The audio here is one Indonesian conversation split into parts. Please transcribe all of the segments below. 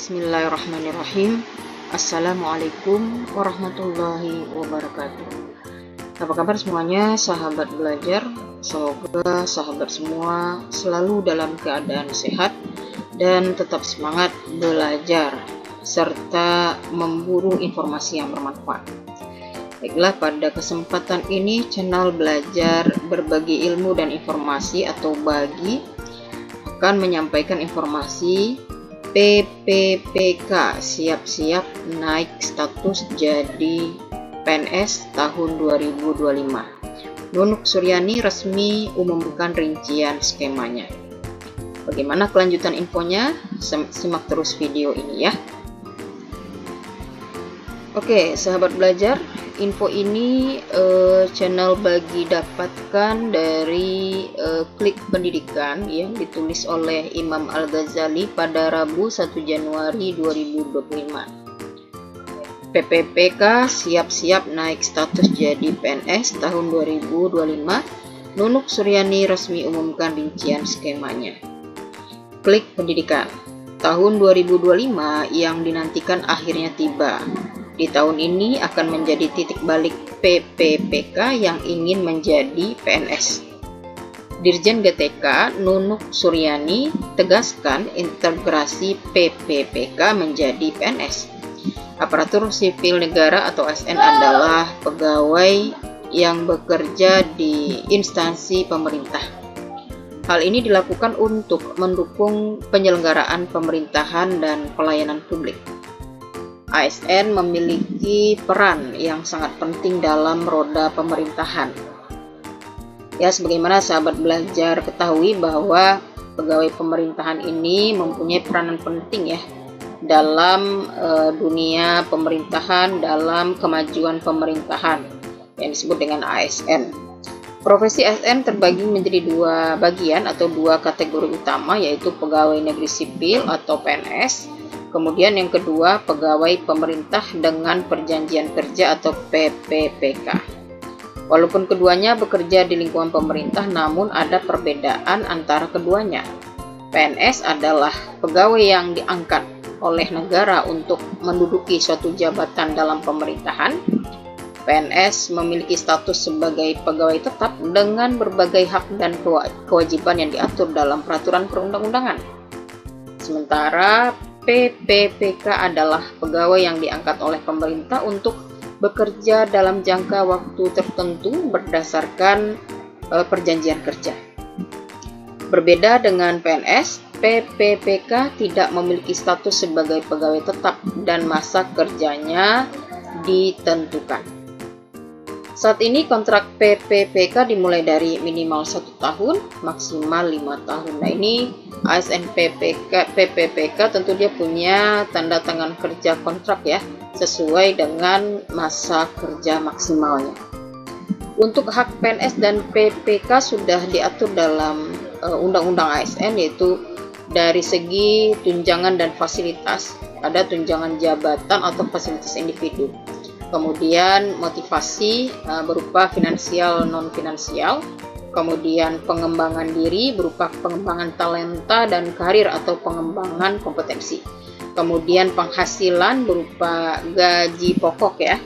Bismillahirrahmanirrahim. Assalamualaikum warahmatullahi wabarakatuh. Apa kabar semuanya, sahabat belajar? Semoga sahabat semua selalu dalam keadaan sehat dan tetap semangat belajar serta memburu informasi yang bermanfaat. Baiklah, pada kesempatan ini channel belajar berbagi ilmu dan informasi atau bagi akan menyampaikan informasi PPPK siap-siap naik status jadi PNS tahun 2025. Nunuk Suryani resmi umumkan rincian skemanya. Bagaimana kelanjutan infonya? Simak terus video ini ya. Oke, sahabat belajar, info ini channel bagi dapatkan dari Klik Pendidikan yang ditulis oleh Imam Al-Ghazali pada Rabu 1 Januari 2025. PPPK siap-siap naik status jadi PNS tahun 2025. Nunuk Suryani resmi umumkan rincian skemanya. Klik Pendidikan. Tahun 2025 yang dinantikan akhirnya tiba. Di tahun ini akan menjadi titik balik PPPK yang ingin menjadi PNS. Dirjen GTK Nunuk Suryani tegaskan integrasi PPPK menjadi PNS. Aparatur sipil negara atau ASN adalah pegawai yang bekerja di instansi pemerintah. Hal ini dilakukan untuk mendukung penyelenggaraan pemerintahan dan pelayanan publik. ASN memiliki peran yang sangat penting dalam roda pemerintahan. Ya, sebagaimana sahabat belajar ketahui bahwa pegawai pemerintahan ini mempunyai peranan penting ya dalam dunia pemerintahan, dalam kemajuan pemerintahan yang disebut dengan ASN. Profesi ASN terbagi menjadi dua bagian atau dua kategori utama, yaitu pegawai negeri sipil atau PNS. Kemudian yang kedua, pegawai pemerintah dengan perjanjian kerja atau PPPK. Walaupun keduanya bekerja di lingkungan pemerintah, namun ada perbedaan antara keduanya. PNS adalah pegawai yang diangkat oleh negara untuk menduduki suatu jabatan dalam pemerintahan. PNS memiliki status sebagai pegawai tetap dengan berbagai hak dan kewajiban yang diatur dalam peraturan perundang-undangan. Sementara PPPK adalah pegawai yang diangkat oleh pemerintah untuk bekerja dalam jangka waktu tertentu berdasarkan perjanjian kerja. Berbeda dengan PNS, PPPK tidak memiliki status sebagai pegawai tetap dan masa kerjanya ditentukan. Saat ini kontrak PPPK dimulai dari minimal 1 tahun, maksimal 5 tahun. Nah, ini ASN PPPK tentu dia punya tanda tangan kerja kontrak ya, sesuai dengan masa kerja maksimalnya. Untuk hak PNS dan PPK sudah diatur dalam Undang-Undang ASN, yaitu dari segi tunjangan dan fasilitas, ada tunjangan jabatan atau fasilitas individu. Kemudian motivasi berupa finansial non-finansial, kemudian pengembangan diri berupa pengembangan talenta dan karir atau pengembangan kompetensi, kemudian penghasilan berupa gaji pokok ya,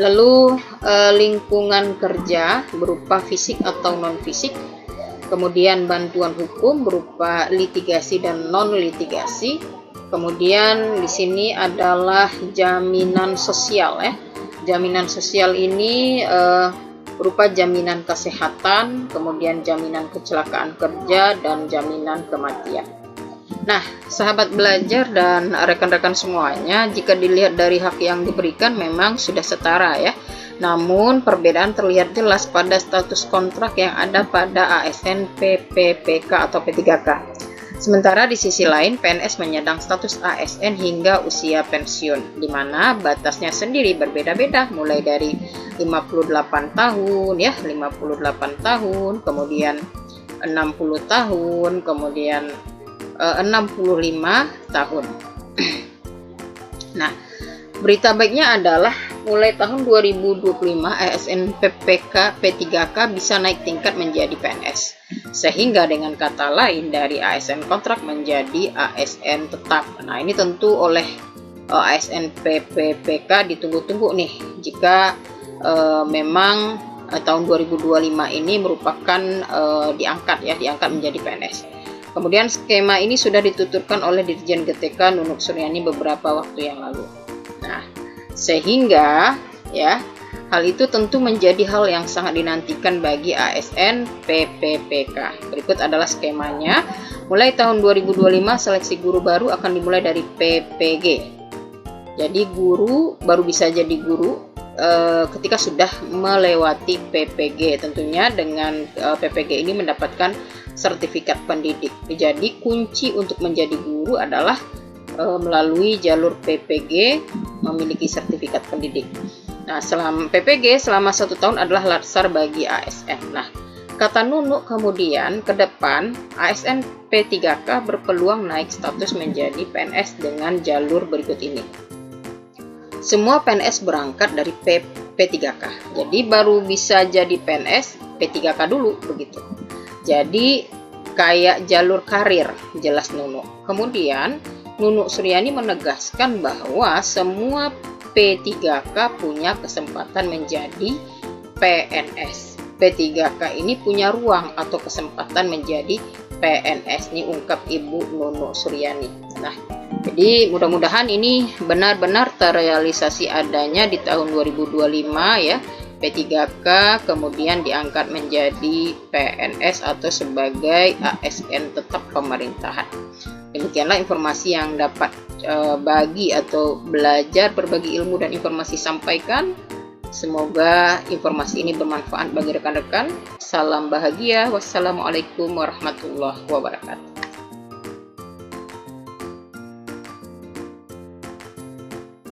lalu lingkungan kerja berupa fisik atau non-fisik, kemudian bantuan hukum berupa litigasi dan non-litigasi. Kemudian di sini adalah jaminan sosial ya. Jaminan sosial ini berupa jaminan kesehatan, kemudian jaminan kecelakaan kerja dan jaminan kematian. Nah, sahabat belajar dan rekan-rekan semuanya, jika dilihat dari hak yang diberikan memang sudah setara ya. Namun perbedaan terlihat jelas pada status kontrak yang ada pada ASN PPPK atau P3K. Sementara di sisi lain, PNS menyandang status ASN hingga usia pensiun, di mana batasnya sendiri berbeda-beda, mulai dari 58 tahun, ya, 58 tahun, kemudian 60 tahun, kemudian 65 tahun. Nah, berita baiknya adalah mulai tahun 2025 ASN PPK P3K bisa naik tingkat menjadi PNS. Sehingga dengan kata lain dari ASN kontrak menjadi ASN tetap. Nah, ini tentu oleh ASN PPPK ditunggu-tunggu nih jika memang tahun 2025 ini merupakan diangkat menjadi PNS. Kemudian skema ini sudah dituturkan oleh Dirjen GTK Nunuk Suryani beberapa waktu yang lalu. Nah, sehingga ya hal itu tentu menjadi hal yang sangat dinantikan bagi ASN PPPK. Berikut adalah skemanya. Mulai tahun 2025 seleksi guru baru akan dimulai dari PPG. Jadi guru baru bisa jadi guru ketika sudah melewati PPG. Tentunya dengan PPG ini mendapatkan sertifikat pendidik. Jadi kunci untuk menjadi guru adalah melalui jalur PPG memiliki sertifikat pendidik. Nah, selama PPG selama 1 tahun adalah dasar bagi ASN. Nah, kata Nunuk kemudian ke depan ASN P3K berpeluang naik status menjadi PNS dengan jalur berikut ini. Semua PNS berangkat dari P3K. Jadi baru bisa jadi PNS P3K dulu begitu. Jadi kayak jalur karir, jelas Nunuk. Kemudian Nunuk Suryani menegaskan bahwa semua P3K punya kesempatan menjadi PNS. P3K ini punya ruang atau kesempatan menjadi PNS. Ini ungkap Ibu Nunuk Suryani. Nah, jadi mudah-mudahan ini benar-benar terrealisasi adanya di tahun 2025 ya. P3K kemudian diangkat menjadi PNS atau sebagai ASN tetap pemerintahan. Demikianlah informasi yang dapat bagi atau belajar berbagi ilmu dan informasi sampaikan. Semoga informasi ini bermanfaat bagi rekan-rekan. Salam bahagia. Wassalamualaikum warahmatullahi wabarakatuh.